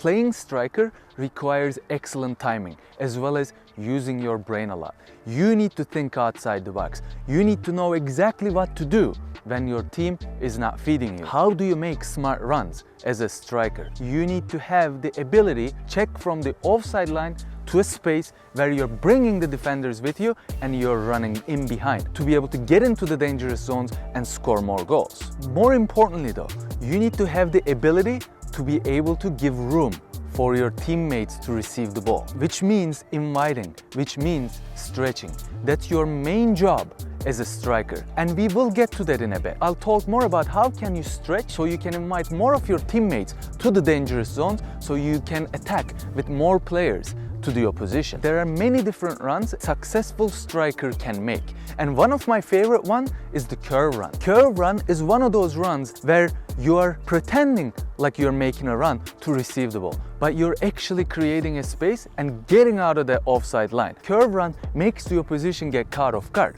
Playing striker requires excellent timing as well as using your brain a lot. You need to think outside the box. You need to know exactly what to do when your team is not feeding you. How do you make smart runs as a striker? You need to have the ability to check from the offside line to a space where you're bringing the defenders with you and you're running in behind to be able to get into the dangerous zones and score more goals. More importantly though, you need to have the ability to be able to give room for your teammates to receive the ball, which means inviting, which means stretching. That's your main job as a striker, and we will get to that in a bit. I'll talk more about how can you stretch so you can invite more of your teammates to the dangerous zones so you can attack with more players to the opposition. There are many different runs a successful striker can make, and one of my favorite one is the curve run. Curve run is one of those runs where you are pretending like you're making a run to receive the ball, but you're actually creating a space and getting out of the offside line. Curve run makes the opposition get caught off guard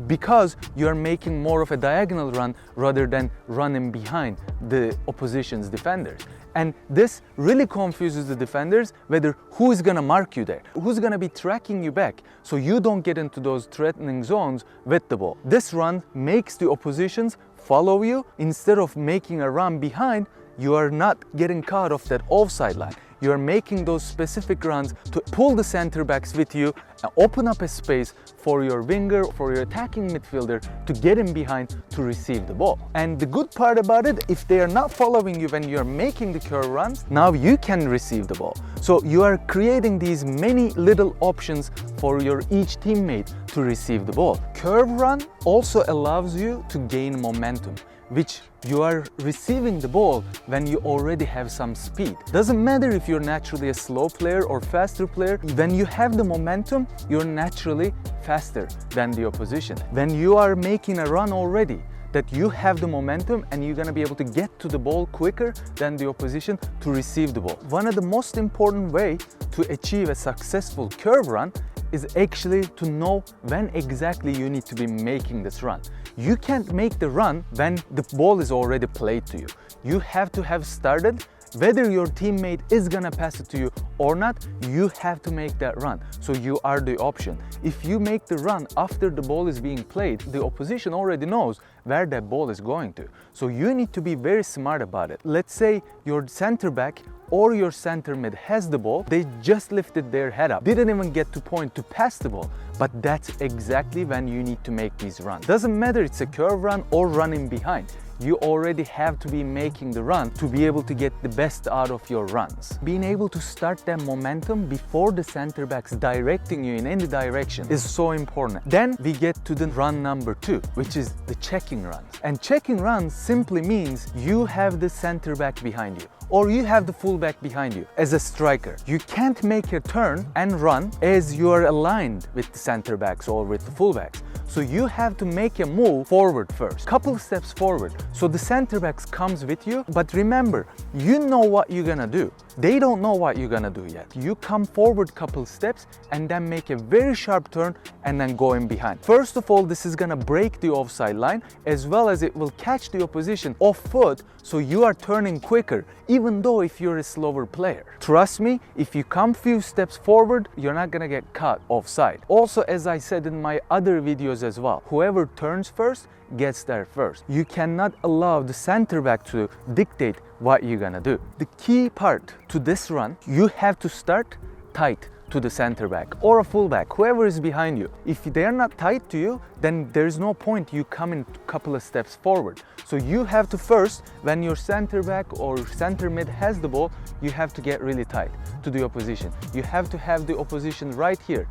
because you're making more of a diagonal run rather than running behind the opposition's defenders. And this really confuses the defenders whether who is going to mark you there, who's going to be tracking you back so you don't get into those threatening zones with the ball. This run makes the oppositions follow you. Instead of making a run behind, you are not getting caught off that offside line. You are making those specific runs to pull the center backs with you and open up a space for your winger, for your attacking midfielder to get in behind to receive the ball. And the good part about it, if they are not following you when you are making the curve runs, now you can receive the ball. So you are creating these many little options for your each teammate to receive the ball. Curve run also allows you to gain momentum, which you are receiving the ball when you already have some speed. Doesn't matter if you're naturally a slow player or faster player, when you have the momentum, you're naturally faster than the opposition. When you are making a run already, that you have the momentum and you're gonna be able to get to the ball quicker than the opposition to receive the ball. One of the most important way to achieve a successful curve run is actually to know when exactly you need to be making this run. You can't make the run when the ball is already played to you. You have to have started. Whether your teammate is gonna pass it to you or not, you have to make that run. So you are the option. If you make the run after the ball is being played, the opposition already knows where that ball is going to. So you need to be very smart about it. Let's say your center back or your center mid has the ball, they just lifted their head up, didn't even get to point to pass the ball, but that's exactly when you need to make these runs. Doesn't matter it's a curve run or running behind, you already have to be making the run to be able to get the best out of your runs. Being able to start that momentum before the center backs directing you in any direction is so important. Then we get to the run number 2, which is the checking runs. And checking runs simply means you have the center back behind you, or you have the fullback behind you. As a striker, you can't make a turn and run as you are aligned with the center backs or with the fullbacks. So you have to make a move forward first, couple steps forward. So the center backs comes with you, but remember, you know what you're gonna do. They don't know what you're gonna do yet. You come forward couple steps and then make a very sharp turn and then go in behind. First of all, this is gonna break the offside line as well as it will catch the opposition off foot, so you are turning quicker, even though if you're a slower player. Trust me, if you come few steps forward, you're not gonna get caught offside. Also, as I said in my other videos as well, whoever turns first gets there first. You cannot allow the center back to dictate what you're gonna do. The key part to this run, you have to start tight to the center back or a fullback, whoever is behind you. If they're not tight to you, then there's no point you coming a couple of steps forward. So you have to first, when your center back or center mid has the ball, you have to get really tight to the opposition. You have to have the opposition right here,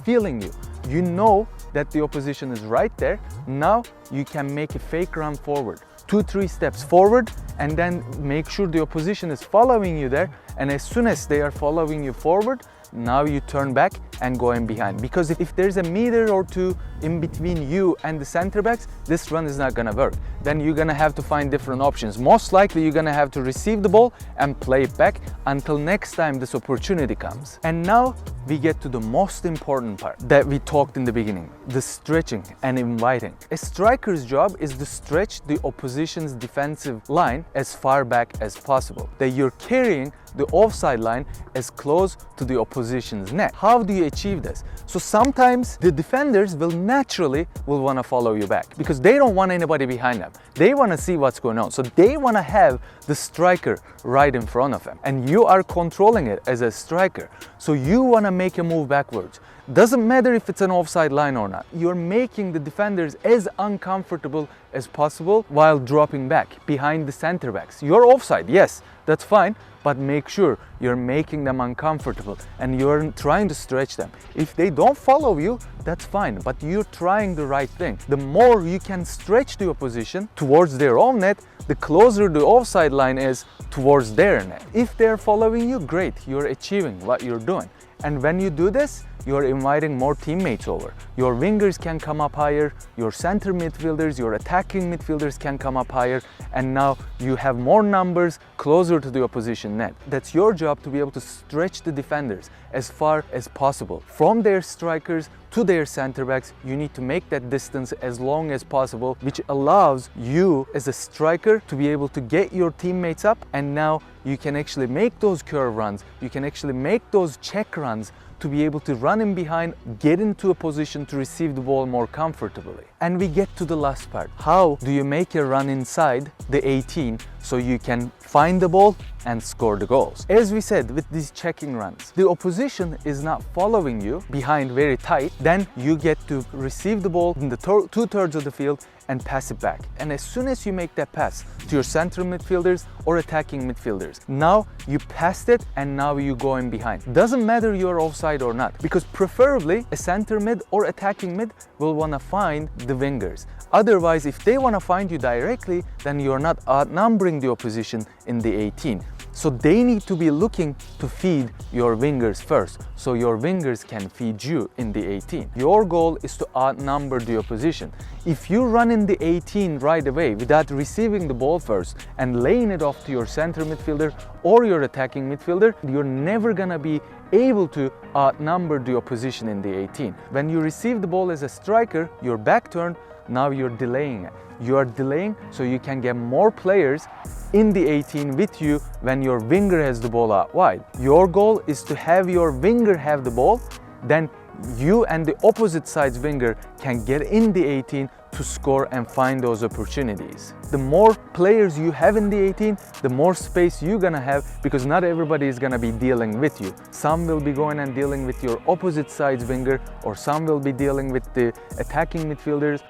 feeling you. You know that the opposition is right there. Now you can make a fake run forward. 2-3 steps forward and then make sure the opposition is following you there, and as soon as they are following you forward, now you turn back and go in behind. Because if there's a meter or two in between you and the center backs, this run is not gonna work. Then you're gonna have to find different options. Most likely you're gonna have to receive the ball and play it back until next time this opportunity comes. And now we get to the most important part that we talked in the beginning, the stretching and inviting. A striker's job is to stretch the opposition's defensive line as far back as possible, that you're carrying the offside line as close to the opposition's net. How do you achieve this? So sometimes the defenders will naturally want to follow you back because they don't want anybody behind them. They want to see what's going on. So they want to have the striker right in front of them, and you are controlling it as a striker. So you want to make a move backwards. Doesn't matter if it's an offside line or not. You're making the defenders as uncomfortable as possible while dropping back behind the center backs. You're offside, yes, that's fine, but make sure you're making them uncomfortable and you're trying to stretch them. If they don't follow you, that's fine, but you're trying the right thing. The more you can stretch the opposition towards their own net, the closer the offside line is towards their net. If they're following you, great, you're achieving what you're doing. And when you do this, you're inviting more teammates over. Your wingers can come up higher, your center midfielders, your attacking midfielders can come up higher, and now you have more numbers closer to the opposition net. That's your job, to be able to stretch the defenders as far as possible. From their strikers to their center backs, you need to make that distance as long as possible, which allows you as a striker to be able to get your teammates up, and now you can actually make those curve runs, you can actually make those check runs to be able to run in behind, get into a position to receive the ball more comfortably. And we get to the last part. How do you make a run inside the 18 so you can find the ball and score the goals? As we said, with these checking runs, the opposition is not following you behind very tight, then you get to receive the ball in the 2/3 of the field and pass it back. And as soon as you make that pass to your central midfielders or attacking midfielders, now you passed it and now you go in behind. Doesn't matter you're offside or not, because preferably a center mid or attacking mid will want to find the wingers. Otherwise, if they want to find you directly, then you're not outnumbering the opposition in the 18. So they need to be looking to feed your wingers first, so your wingers can feed you in the 18. Your goal is to outnumber the opposition. If you run in the 18 right away without receiving the ball first and laying it off to your center midfielder or your attacking midfielder, you're never gonna be able to outnumber the opposition in the 18. When you receive the ball as a striker, your back turn, now you're delaying it. You are delaying so you can get more players in the 18 with you when your winger has the ball out wide. Your goal is to have your winger have the ball, then you and the opposite side's winger can get in the 18 to score and find those opportunities. The more players you have in the 18, the more space you're gonna have, because not everybody is gonna be dealing with you. Some will be going and dealing with your opposite side's winger, or some will be dealing with the attacking midfielders.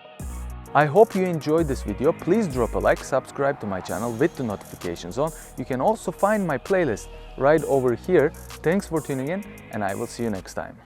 I hope you enjoyed this video. Please drop a like, subscribe to my channel with the notifications on. You can also find my playlist right over here. Thanks for tuning in, and I will see you next time.